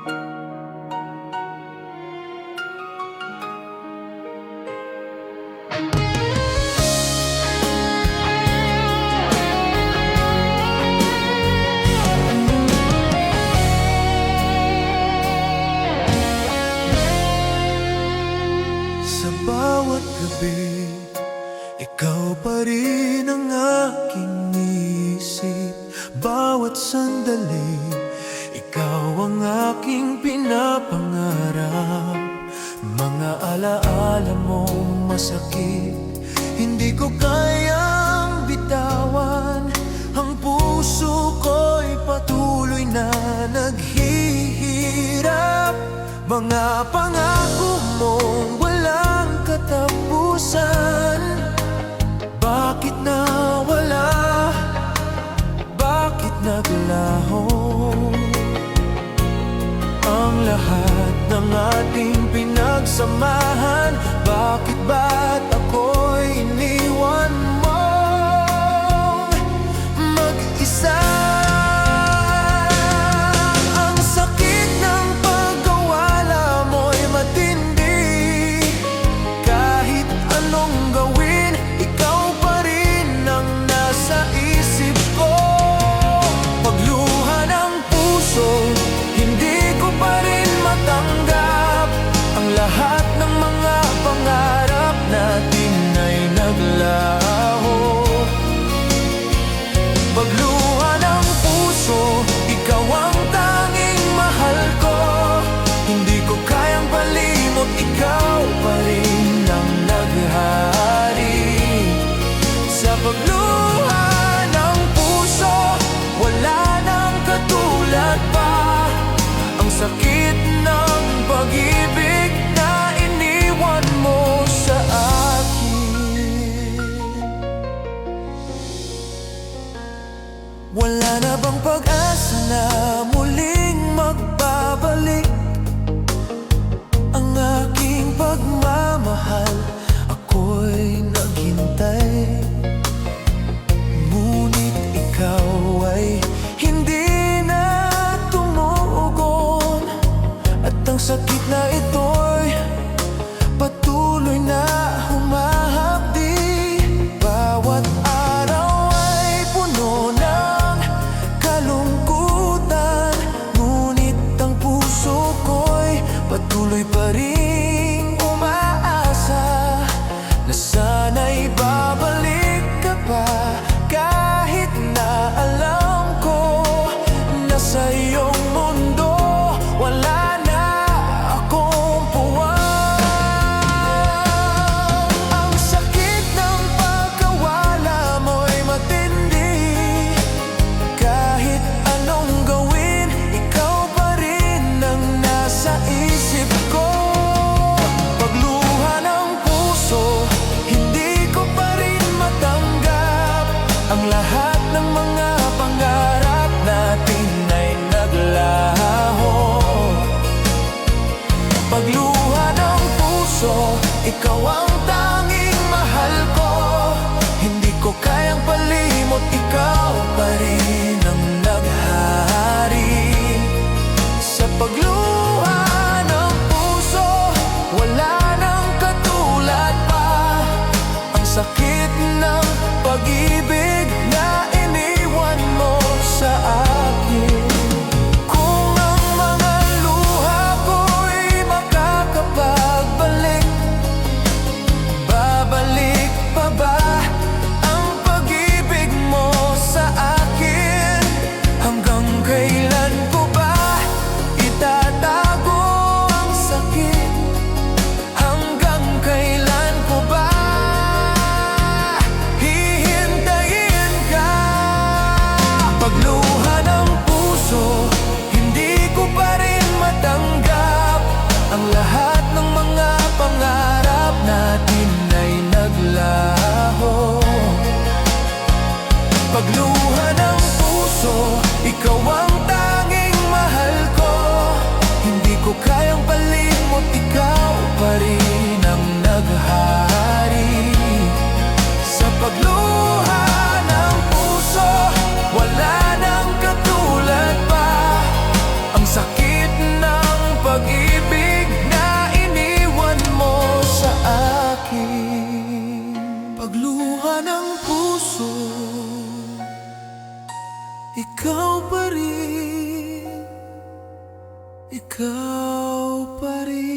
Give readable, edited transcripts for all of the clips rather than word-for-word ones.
Sa bawat gabi, ikaw pa rin ang aking isip. Bawat sandali, ikaw ang aking pinapangarap. Mga alaala mong masakit, hindi ko kayang bitawan. Ang puso ko'y patuloy na naghihirap. Mga pangako mong walang katapusan, bakit nawala? Bakit naglaho? Ang lahat ng ating pinagsamahan, bakit ba't ako'y iniwan mong mag-isa? Ang sakit ng pagkawala mo'y matindi. Kahit anong gawin, ikaw pa rin ang nasa isip ko. Pagluha ng puso, hindi ko pa rin matanggap. Ang lahat ng mga pangarap natin ay naglaho. Pagluha ng puso, ikaw ang tanging mahal ko. Hindi ko kayang palimot, ikaw pa rin ang naghari. Sa pagluha ng puso, wala nang katulad pa. Ang sakit ng pag-ibig na iniwan mo sa akin. Wala na bang pag-asa na muling magbabalik ang aking pagmamahal? Ako'y naghintay, ngunit ikaw ay hindi na tumugon. At ang sakit na ito'y patuloy na humahapdi. Bawat araw ay puno ng kalungkutan, ngunit ang puso ko'y patuloy pa rin umaasa na sana'y babalik ka pa. Kahit na alam ko na sa iyong mundo wala na akong ikaw pa rin.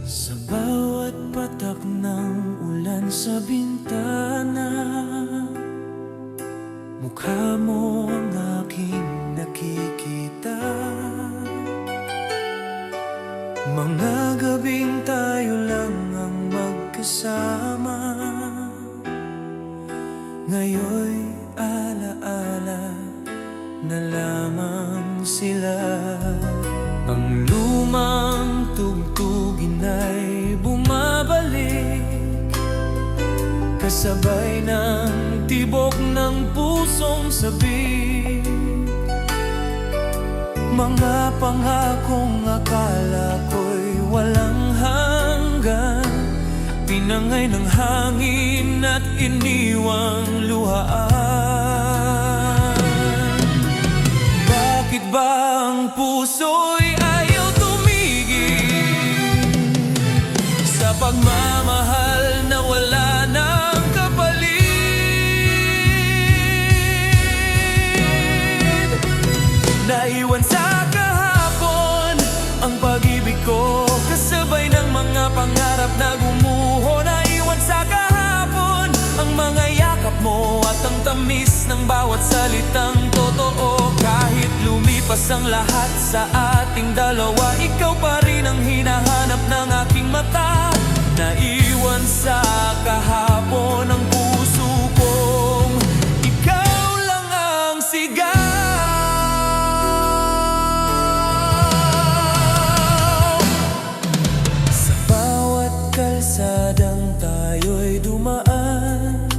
Sa bawat patak ng ulan sa bintana, mukha mo ang aking nakikita. Mga gabing tayo lang ang magkasama, ngayon'y alaala na lamang sila. Ang lumang tugtugin ay bumabalik, kasabay ng tibok ng pusong sabik. Mga pangakong akala ko'y walang hanggan, pinangay ng hangin at iniwang luhaan. Bakit ba ang puso'y ayaw tumigil sa pagmamahal na wala ng kapalit? Naiwan sa kahapon ang pag-ibig ko, kasabay ng mga pangarap na gumuho. Naiwan sa kahapon ang mga yakap mo at ang tamis ng bawat salitang totoo. Kahit lumipas ang lahat sa ating dalawa, ikaw pa rin ang hinahanap ng aking mata. Naiwan sa kahapon ang puso kong ikaw lang ang sigaw. Sa bawat kalsadang tayo'y dumaan,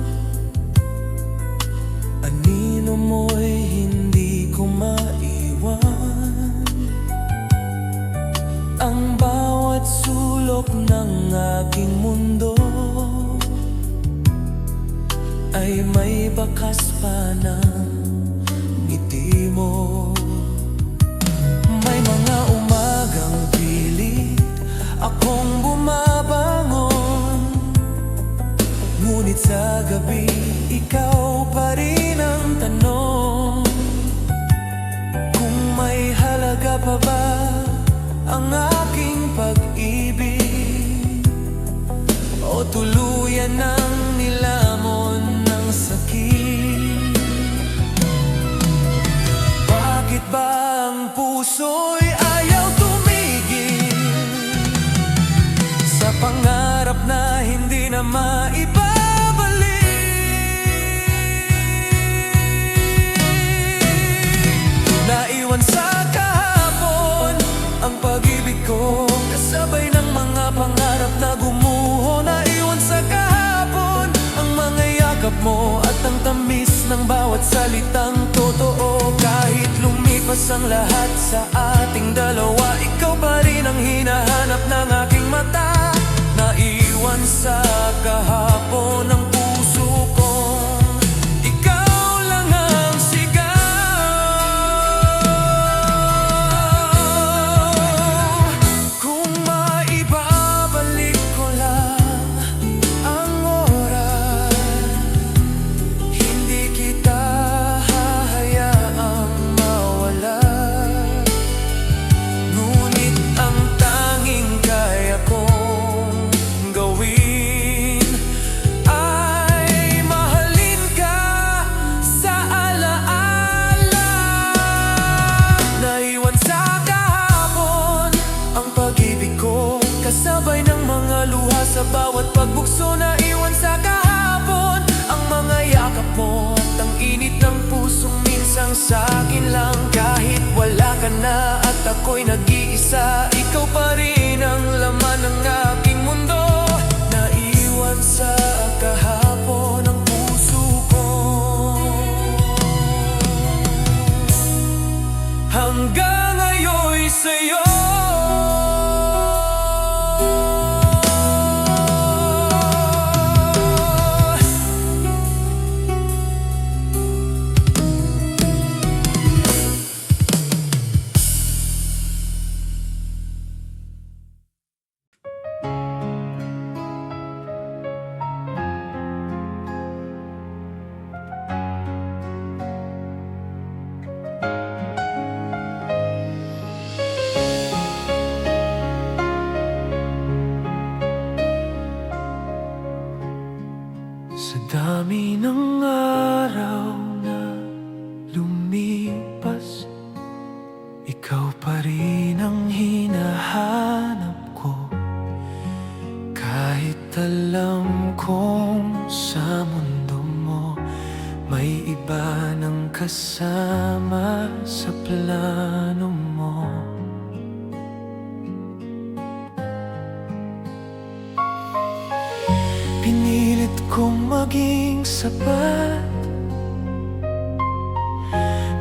anino mo'y hindi ko maiwan. Ang bawat sulok ng aking mundo ay may bakas pa ng ngiti mo. May mga umagang pilit akong bumabangon, ngunit sa gabi ikaw pa rin ang tanong. Kung may halaga pa ba ang aking pag-ibig, o tuluyan ng nilamon ng sakit? Bakit ba ang puso'y ayaw tumigil sa pangarap na hindi na maibabalik? Naiwan sa kahapon ang pag-ibig ko, kasabay ng mga pangarap na gumuho. Naiwan sa kahapon ang mga yakap mo at ang tamis ng bawat salitang totoo. Kahit lumipas ang lahat sa ating dalawa, ikaw pa rin ang hinahanap ng aking mata. Naiwan sa kahapon ang puso kong ikaw lang ang sigaw. Kung maibabalik ko lang ang oras, hindi kita hahayaang mawala. Ngunit ang tanging kaya kong gawin ay mahalin ka sa alaala. Naiwan sa kahapon ang pag-ibig ko, kasabay ng mga luha sa bawat pagbukso. Naiwan sa kahapon ang mga yakap mo at ang init ng pusong minsang sa'kin lang. Kahit wala ka na at ako'y nag-iisa, ikaw pa rin ang laman ng aking mundo. Naiwan sa kahapon ang puso ko, hanggang ngayon'y sa'yo. dami ng araw na lumipas, ikaw pa rin ang hinahanap ko. Kahit alam kong sa mundo mo may iba ng kasama sa plano mo. Pinilit kong maging sapat,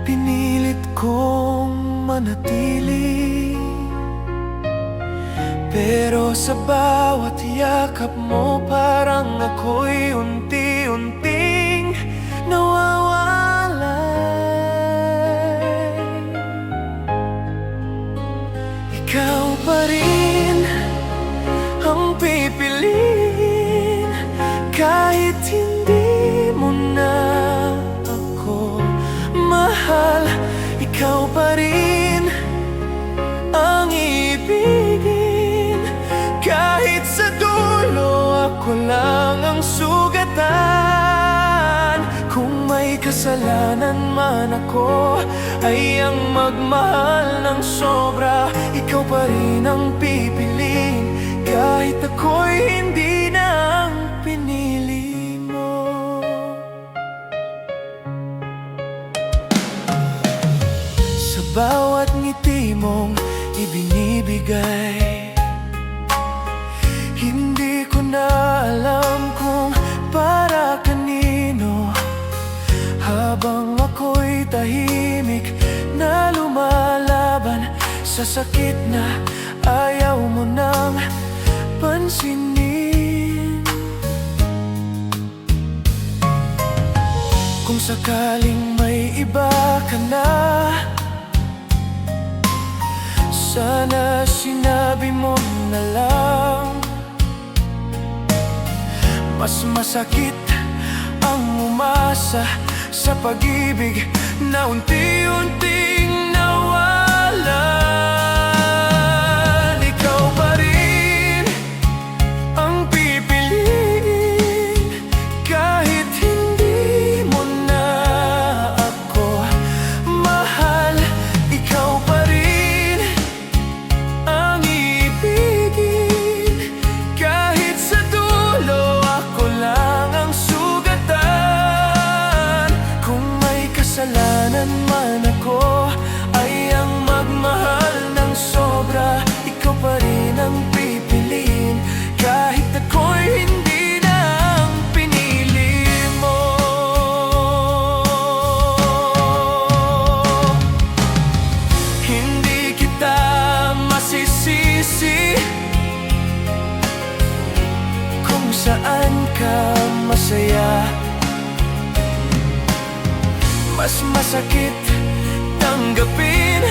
pinilit kong manatili, pero sa bawat yakap mo parang ako'y unti-unting nawawalay. Ikaw pa rin ang pipiliin kahit hindi mo na ako mahal. Ikaw pa rin ang ibigin kahit sa dulo ako lang ang sugatan. Kung may kasalanan man ako ay ang magmahal ng sobra. Ikaw pa rin ang pipiliin kahit ako'y hindi na ang pinili mo. Sa bawat ngiti mong ibinibigay, hindi ko na alam kung para kanino. Habang ako'y tahimik na lumalaban sa sakit na ayaw mo nang pansinin. Kung sakaling may iba ka na, sana sinabi mo na lang. Mas masakit ang umasa sa pag-ibig na unti-unting nawalan. Ikaw pa rin ang pipiliin kahit hindi mo na ako mahal. Ikaw pa rin ang ibigin kahit sa dulo ako lang ang sugatan. Kung may kasalanan man ako ay ang magmahal ng sobra. Ikaw pa rin ang pipiliin kahit ako'y hindi na ang pinili mo. Hindi kita masisisi kung saan ka masaya. Mas masakit tanggapin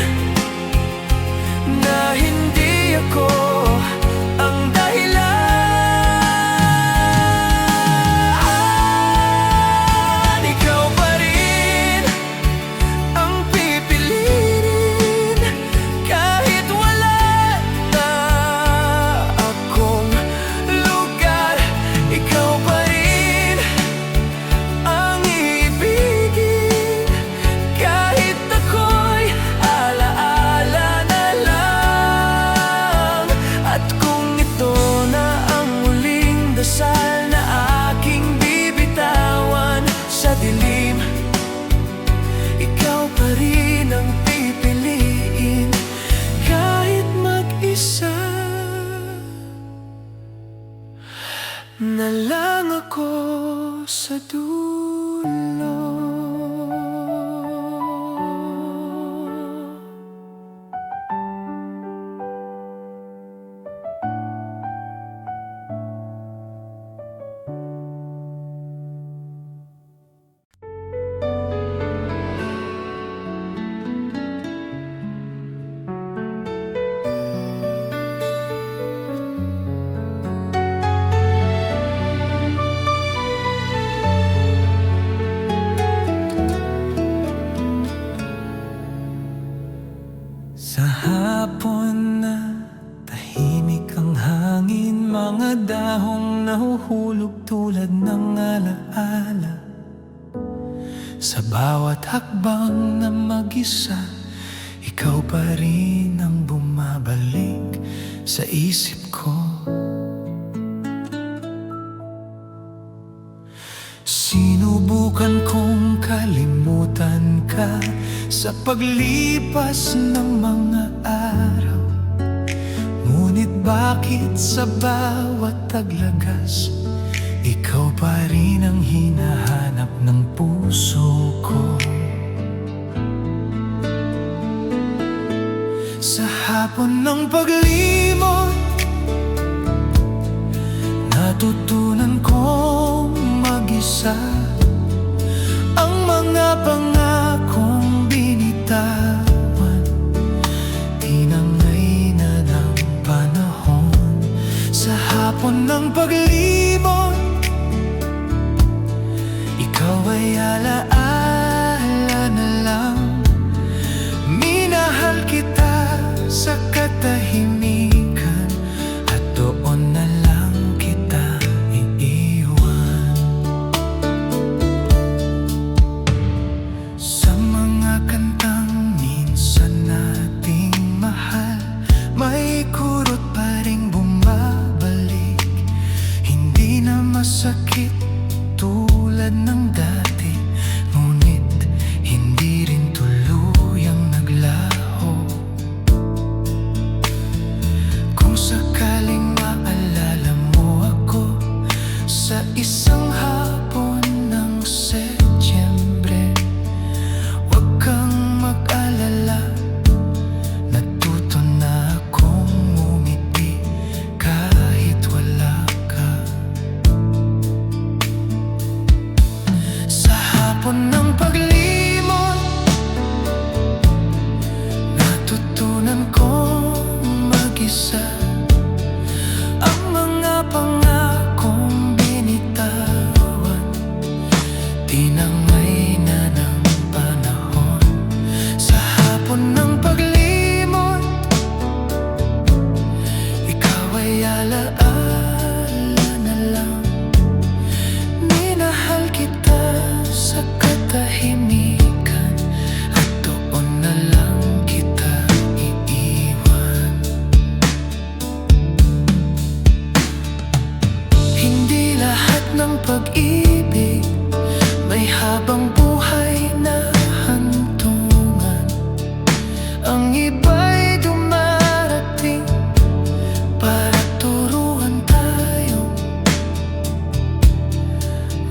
na hindi ako ang dahilan. Ikaw pa rin ang pipiliin kahit wala na akong lugar. Ikaw pa rin ang ibigin kahit ako'y alaala na lang. At kung ito na ang huling dasal na aking bibitawan sa dilim, ikaw pa rin ang pipiliin kahit mag-isa na lang ako sa dulo. mga dahong nahuhulog tulad ng alaala. Sa bawat hakbang na mag-isa, ikaw pa rin ang bumabalik sa isip ko. Sinubukan kong kalimutan ka sa paglipas ng mga araw. Ngunit bakit sa bawat taglagas, ikaw pa rin ang hinahanap ng puso ko? Sa hapon ng paglimot, natutunan kong mag-isa ang mga pangakong binitawan. Tinangay na ng panahon. Sa hapon ng paglimot, ikaw ay alaala na lang. Minahal kita sa katahimikan, at doon na lang kita iiwan. Sa mga kantang minsan nating mahal, may kurot pa ring bumabalik. Hindi na masakit tulad ng dati, ngunit hindi rin tuluyang naglaho. Kung sakaling maalala mo ako sa isang hapon ng Setyembre, huwag kang mag-alala, natuto na akong umiti kahit wala ka. Sa hapon ng paglimot, natutunan kong mag-isa ang mga pangakong binitawan. Tinangay na ng panahon. Sa hapon ng paglimot, ikaw ay alaala na lang. Minahal kita sa katahimikan, at doon na lang kita iiwan. Hindi lahat ng pag-ibig may habang buhay na hantungan. Ang iba'y dumarating para turuan tayong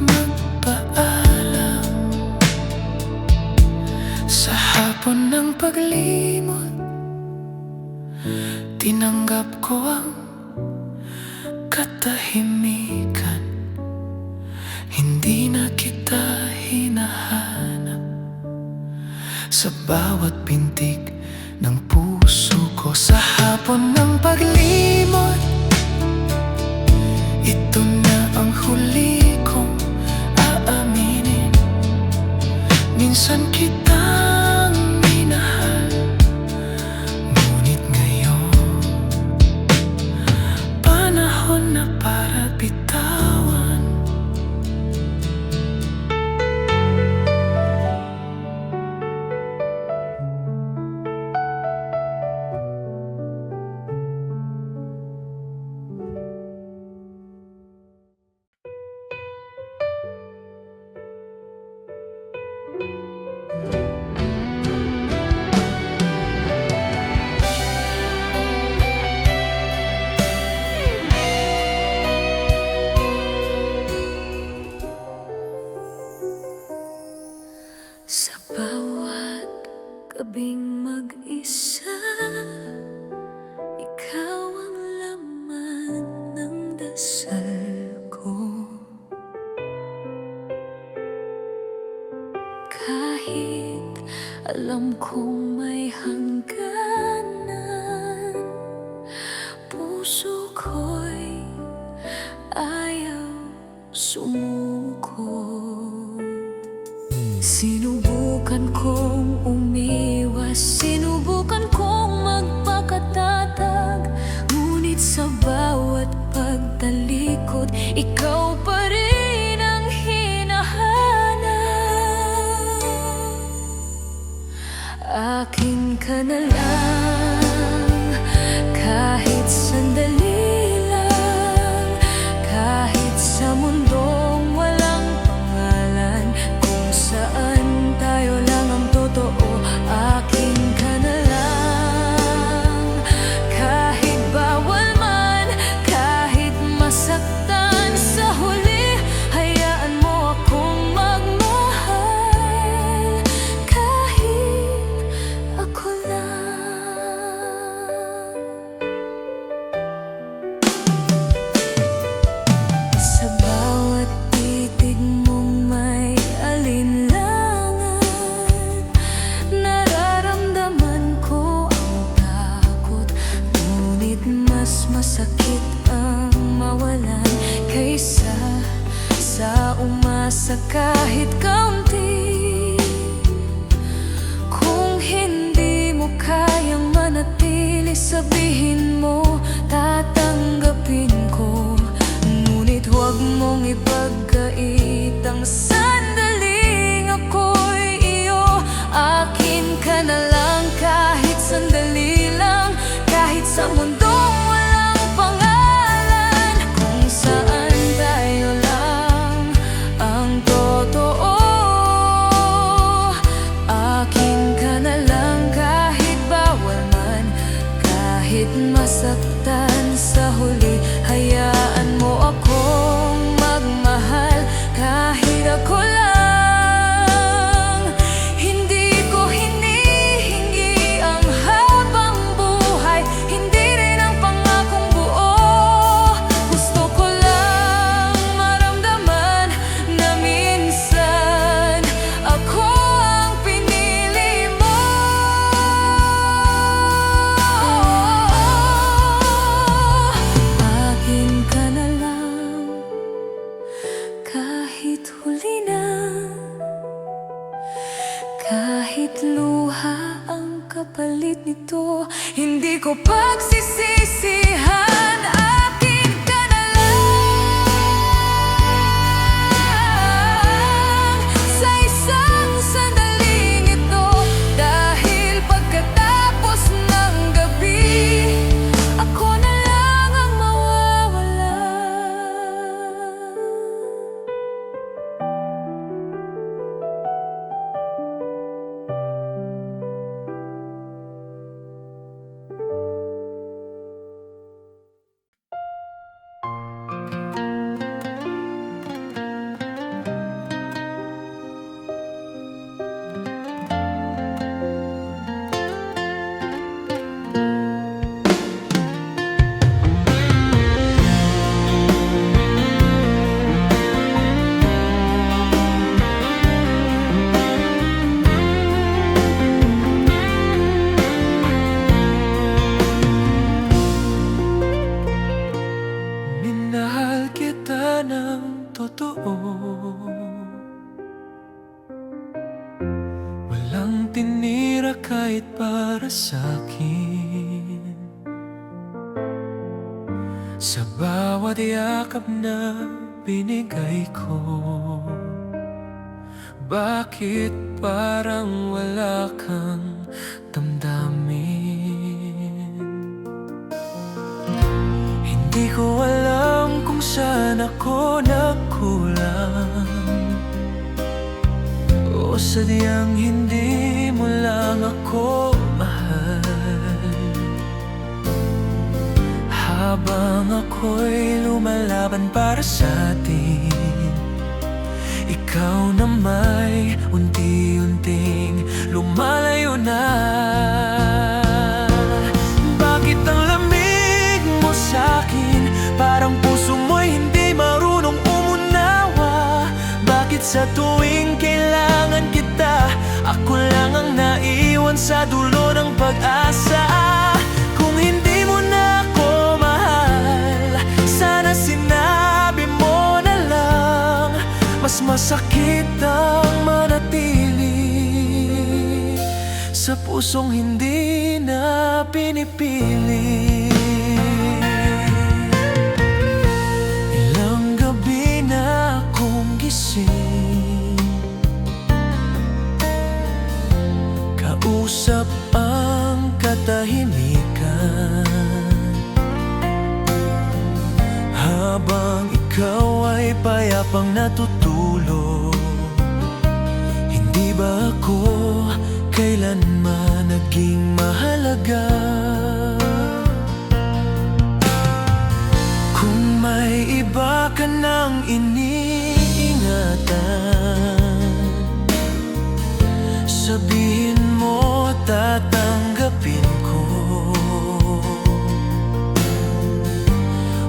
magpaalam. Sa hapon ng paglimot, tinanggap ko ang katahimikan. Hindi na kita hinahanap sa bawat pintig ng puso ko. Sa hapon ng paglimot, ito na ang huli kong aaminin. Minsan kitang minahal, ngunit ngayon panahon na para bitawan. Sa bawat gabing mag-isa, ikaw ang laman ng dasal ko. Kahit alam kong may hangganan, puso ko'y ayaw sumuko. Sinubukan kong umiwas, sinubukan kong magpakatatag, ngunit sa bawat pag ikaw pa rin ang hinahanap. Akin ka na lang, kahit sandali lang, kahit sa mundong walang pangalan, kung saan tayo lang ang totoo. Akin ka na lang, kahit bawal man, kahit masaktan sa huli, hayaan mo akong magmahal, kahit ako lang. Sa bawat titig mong may alinlangan, nararamdaman ko ang takot. Ngunit mas masakit ang mawalan kaysa sa umasa kahit kaunti. Kung hindi mo kayang manatili, sabihin mo, tatanggapin ko. Ngunit huwag mong ipagkait ang sandaling ako'y iyo. Akin ka na lang, kahit sandali lang, kahit sa mundong walang pangalan, kung saan tayo lang ang totoo. Akin ka na lang, kahit bawal man, kahit masaktan sa huli, hayaan mo akong magmahal, kahit ako lang. Hindi ko hinihingi ang habang buhay, hindi rin ang pangakong buo. Gusto ko lang maramdaman na minsan ako ang pinili mo. Akin ka na lang, kahit huli na, kahit luha ang kapalit nito, hindi ko pagsisisihan. Akin ka na lang sa isang sandaling ito, dahil pagkatapos ng gabi, ako na lang ang mawawala. Minahal kita ng totoo, walang tinira kahit para sa'kin. Sa bawat yakap na binigay ko, bakit parang wala kang damdamin? Hindi ko alam kung saan ako nagkulang, o sadyang hindi mo lang ako mahal. Habang ako'y lumalaban para sa atin, ikaw na may unti-unting lumalayo na. Bakit ang lamig mo sa'kin, parang puso mo'y hindi marunong umunawa? Bakit sa tuwing kailangan kita, ako lang ang naiwan sa dulo ng pag-asa? Kung hindi mo na ako mahal, sana sinabi mo na lang. Mas masakit ang manatili sa pusong hindi na pinipili. Ilang habang ikaw ay payapang natutulog. Hindi ba ako kailanman naging mahalaga? Kung may iba ka nang iniingatan, sabihin mo, tatanggapin ko.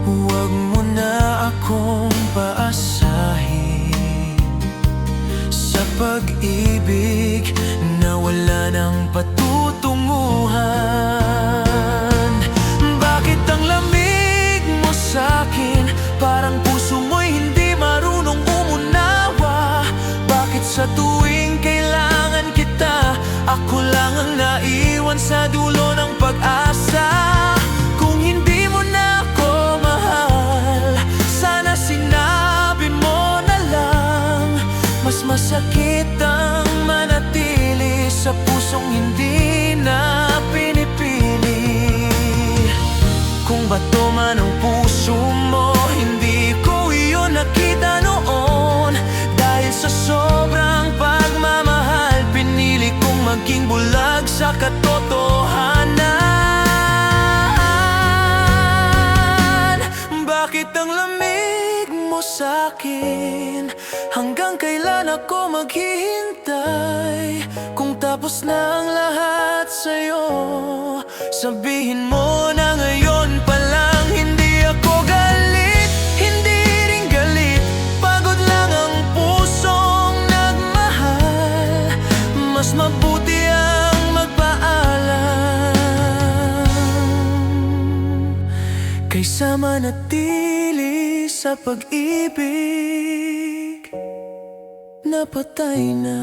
Huwag mo na akong paasahin sa pag-ibig na wala ng patutunguhan. Bakit ang lamig mo sa'kin? Parang puso mo'y hindi marunong umunawa. Bakit sa tuwing kailangan kita, ako lang ang naiwan sa dulo ng pag-asa? Kung hindi mo na ako mahal, sana sinabi mo na lang. Mas masakit ang manatili sa pusong hindi na pinipili. Kung bato man ang puso mo, hindi ko iyon nakita noon. Dahil sa sobrang pagmamahal, pinili kong maging bulag sa katotohanan. Bakit ang lamig mo sa'kin? Hanggang kailan ako maghihintay? Kung tapos na ang lahat sa'yo, sabihin mo na ngayon pa lang. Hindi ako galit, hindi rin galit. Pagod lang ang pusong nagmahal. Mas mabuti ang magpaalam kaysa manatili sa pag-ibig na patay na.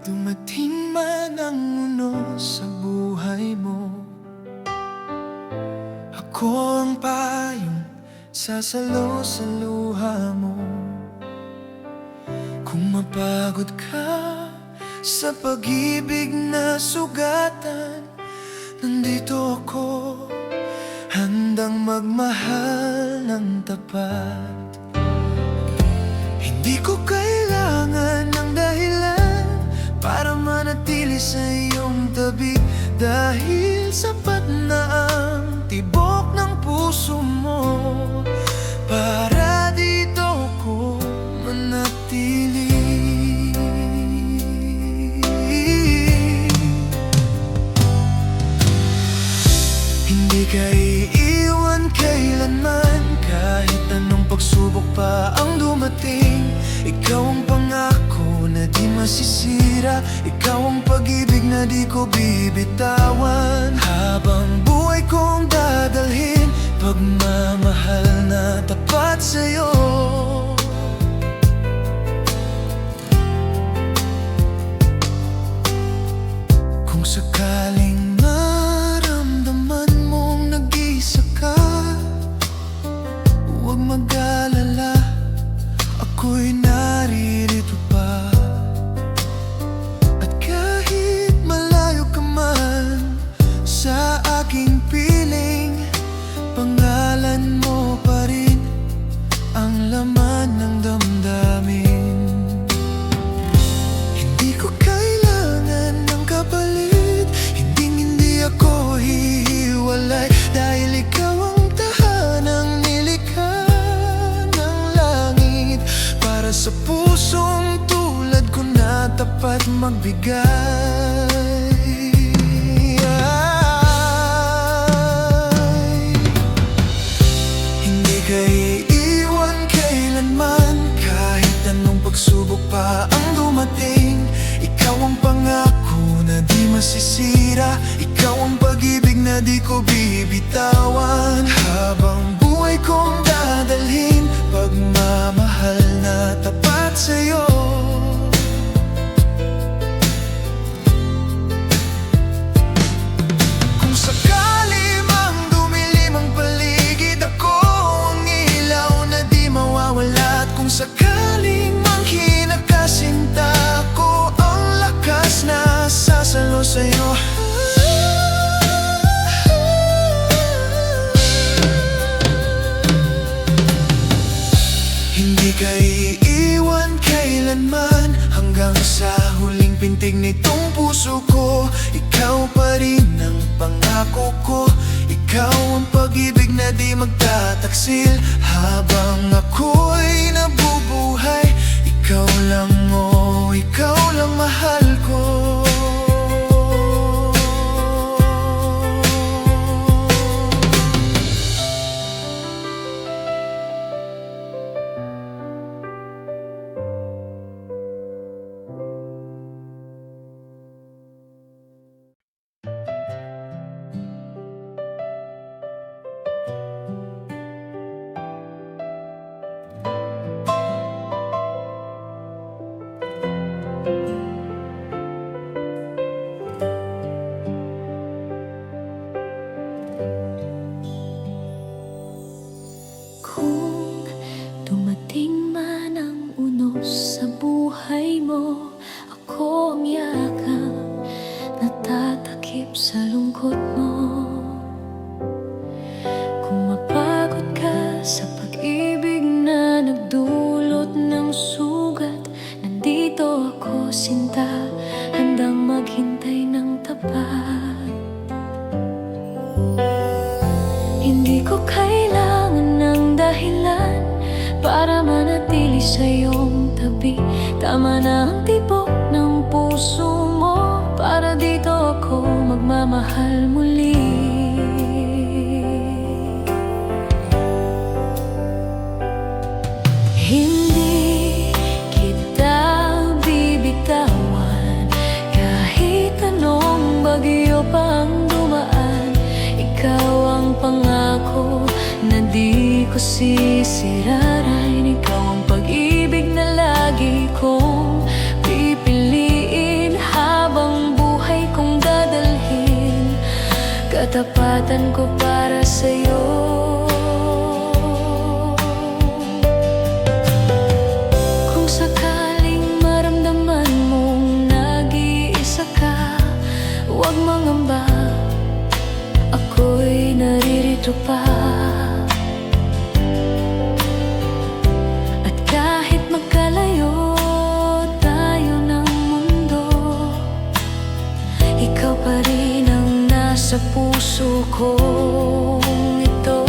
Dumating man ang uno sa buhay mo, ako ang payong sasalo sa luha mo. Kung mapagod ka sa pag-ibig na sugatan, nandito ako, handang magmahal ng tapat. Hindi ko kailangan ng dahilan para manatili sa iyong tabi, dahil sapat na ang tibok ng puso mo para dito ko manatili. Hindi ka iiwan kailanman, kahit anong pagsubok pa ang dumating. Ikaw ang pangako na di masisira, ikaw ang pag-ibig na di ko bibitawan. Habang buhay kong dadalhin, pagmamahal na tapat sa'yo. Kung sakaling maramdaman mong nag-iisa ka, huwag mag-alala, ako'y naririto pa. At kahit malayo ka man sa aking piling, pangalan mo pa rin ang laman ng damdamin. Hindi ko kailangan ng kapalit, hindi ako hihiwalay, dahil ikaw ang tahanang nilikha ng langit para sa pusong tulad ko na tapat magbigay. Hindi ka iiwan kailanman, kahit anong pagsubok pa ang dumating. Ikaw ang pangako na di masisira, ikaw ang pag-ibig na di ko bibitawan. Habang buhay kong dadalhin, pagmamahal na tapat sa'yo. Kung sakali mang dumilim ang paligid, ako ang ilaw na di mawawala. At kung sakaling mang kinakasinta, ako ang lakas na sasalo sa'yo. Hindi ka iiwan kailanman, hanggang sa huling pintig nitong puso ko. Ikaw pa rin ang pangako ko, ikaw ang pag-ibig na di magtataksil. Habang ako'y nabubuhay, ikaw lang, oh, ikaw lang mahal ko. Kung dumating man ang unos sa buhay mo, ako ang yakap na tatakip sa lungkot mo. Kung mapagod ka sa pag-ibig na nagdulot ng sugat, nandito ako, sinta, handang maghintay ng tapat. Hindi ko kailangan ng dahilan para manatili sa iyong tabi. Tama na ang tibok ng puso mo, para dito ako magmamahal muli. Hindi kita bibitawan kahit anong bagyo pa ang dumaan. Ikaw ang pangako na di ko sisirain. Ikaw ang pag-ibig na lagi kong pipiliin. Habang buhay kong dadalhin, katapatan ko para sa'yo. Kung sakaling maramdaman mong nag-iisa ka, huwag mangamba, ako'y naririto pa. At kahit magkalayo tayo ng mundo, ikaw pa rin ang nasa puso kong ito.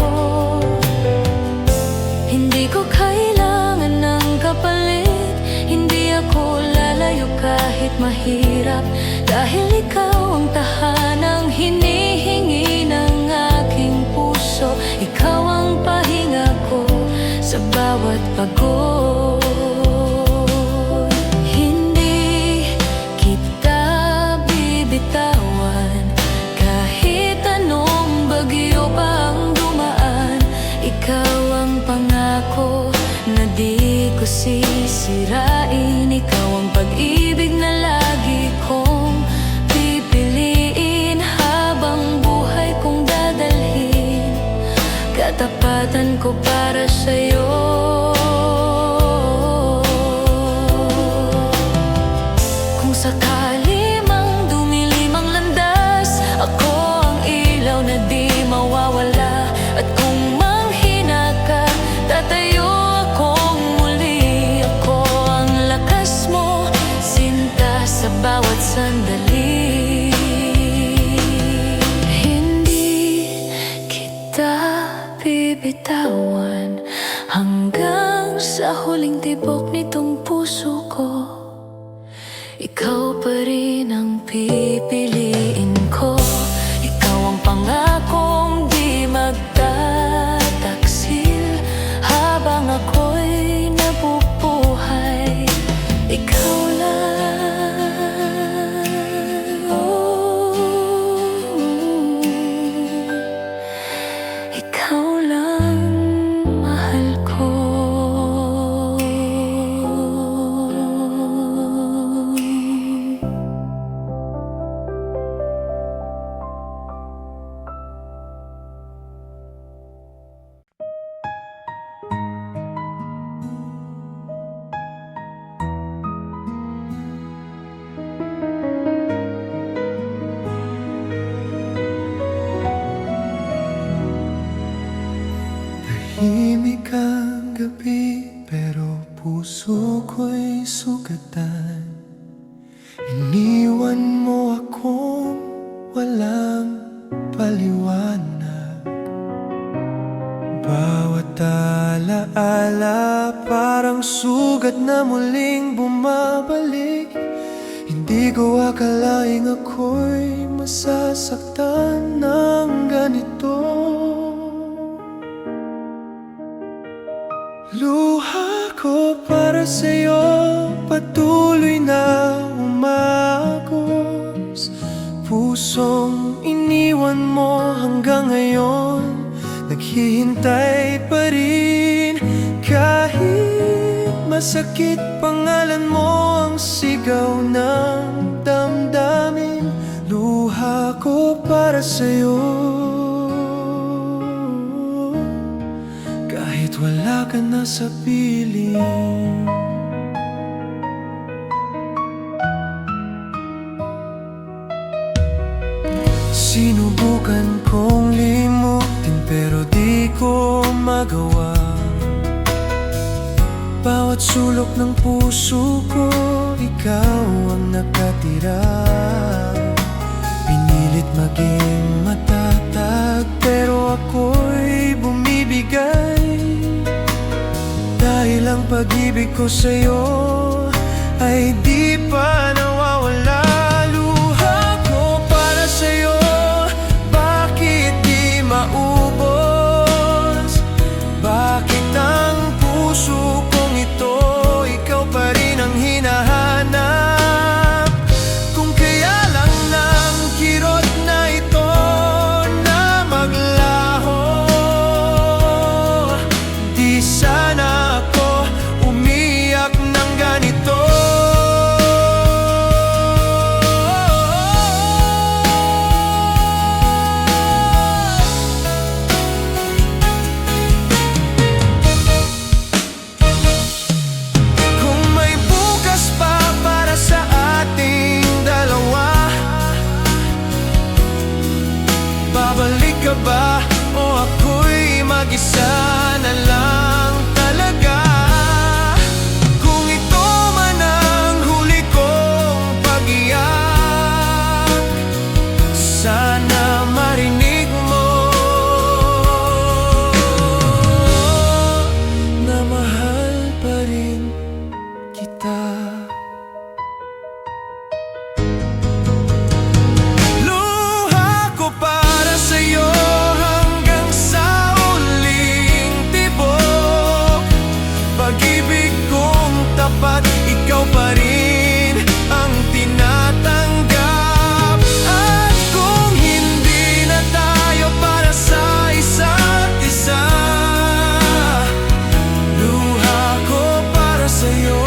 Hindi ko kailangan ng kapalit, hindi ako lalayo kahit mahirap, dahil ikaw ang tahanang hinihingi ng aking puso. Ikaw ang pahinga ko sa bawat pagod. Hindi kita bibitawan kahit anong bagyo pa ang dumaan. Ikaw ang pangako na di ko sisirain. Ikaw ang pag-ibig na lagi kong pipiliin. Habang buhay kong dadalhin, katapatan ko para sa'yo. Kung sakali mang dumilim ang landas, ako ang ilaw na di mawawala. At kung manghina ka, tatayo akong muli. Ako ang lakas mo, sinta, sa bawat sandali. Hindi kita bibitawan hanggang sa huling tibok nitong puso ko. Ikaw pa rin ang pipiliin ko. Ikaw ang pangakong di magtataksil. Habang ako'y nabubuhay, ikaw lang, oh. Tahimik ang gabi, pero puso ko'y sugatan. Iniwan mo akong walang paliwanag. Bawat alaala parang sugat na muling bumabalik. Hindi ko akalaing ako'y masasaktan ng ganito. Luha ko para sa'yo, patuloy na umagos. Pusong iniwan mo hanggang ngayon, naghihintay pa rin. Kahit masakit, pangalan mo ang sigaw ng damdamin. Luha ko para sa'yo, kahit wala ka na sa piling. Sinubukan kong limutin pero di ko magawa. Bawat sulok ng puso ko, ikaw ang nakatira. Pinilit maging matatag pero ako'y bumibigay. Dahil ang pag-ibig ko sa'yo ay di pa nawawala. Luha ko para sa'yo, bakit di maubos? Bakit ang puso kong ito, ikaw pa rin ang hinahanap? Kung kaya lang ng kirot na ito na maglaho, di sana ako umiyak ng ganito. Kung may bukas pa para sa ating dalawa, babalik ka ba o ako'y mag-isa na lang talaga? Kung ito man ang huli kong pag-iyak, sana marinig mo na mahal pa rin kita. Luha ko para sa'yo hanggang sa uling tibok. Pag-ibig kong tapat, ikaw pa rin ang tinatanggap. At kung hindi na tayo para sa isa't isa, luha ko para sa'yo.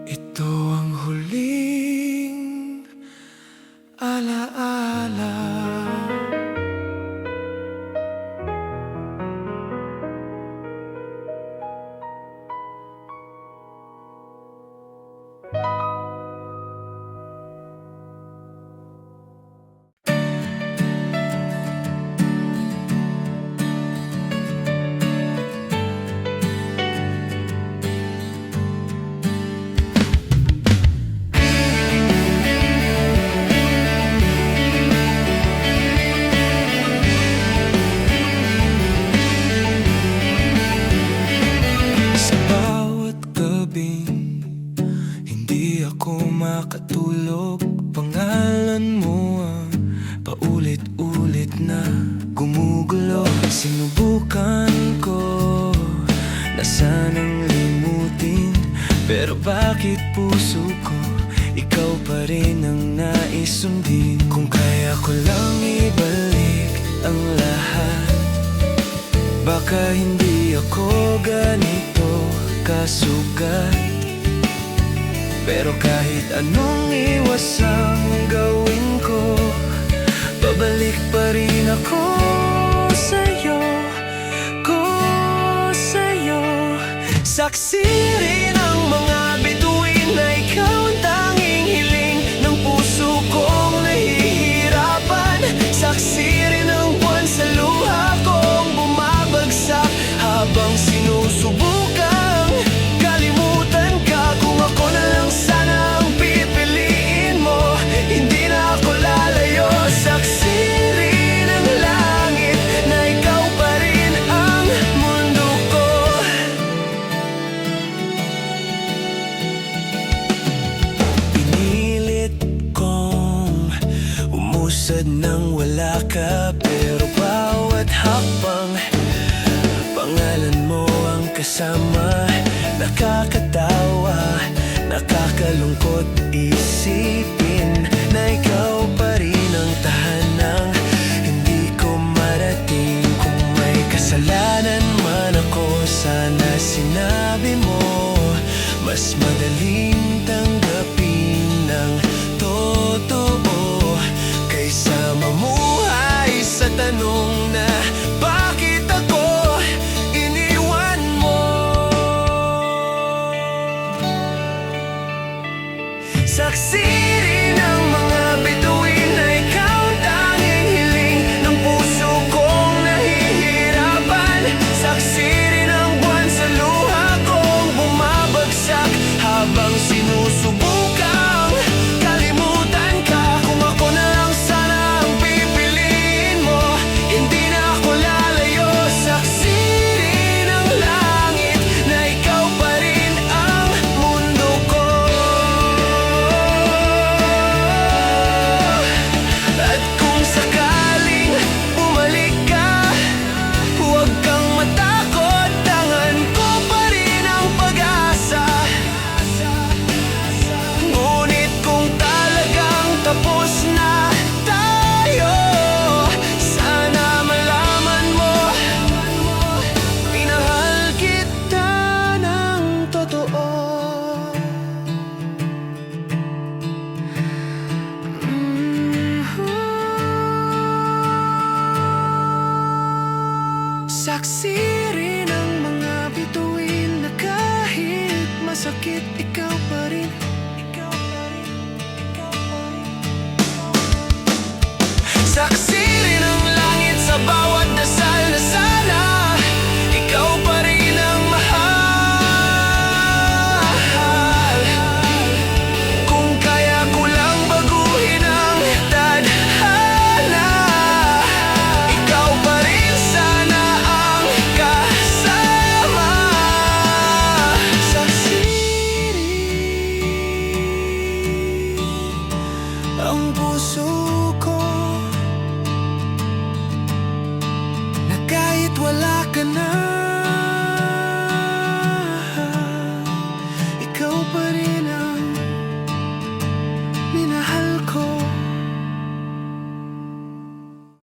Ito ang huling alaala. Sa bawat gabing hindi ako makatulog, pangalan mo ang paulit-ulit na gumugulo. Sinubukan ko na sanang limutin, pero bakit puso ko ikaw pa rin ang nais sundin? Kung kaya ko lang ibalik ang lahat, baka hindi ako ganito kasugat. Pero kahit anong iwas ang gawin ko, babalik pa rin ako sa'yo, saksi rin ang mga bituin na ikaw ang tanging hiling ng puso kong nahihiling. tulad ng wala ka. Pero bawat hakbang, pangalan mo ang kasama. Nakakatawa, nakakalungkot isipin na ikaw pa rin ang tahanang hindi ko marating. Kung may kasalanan man ako, sana sinabi mo. Mas madaling tanggapin ng totoo kaysa mamuhay sa tanong na bakit ako iniwan mo. Saksi rin ang mga bituin na ikaw ang tanging hiling ng puso kong nahihirapan. Saksi rin ang buwan sa luha kong bumabagsak habang sinusubukan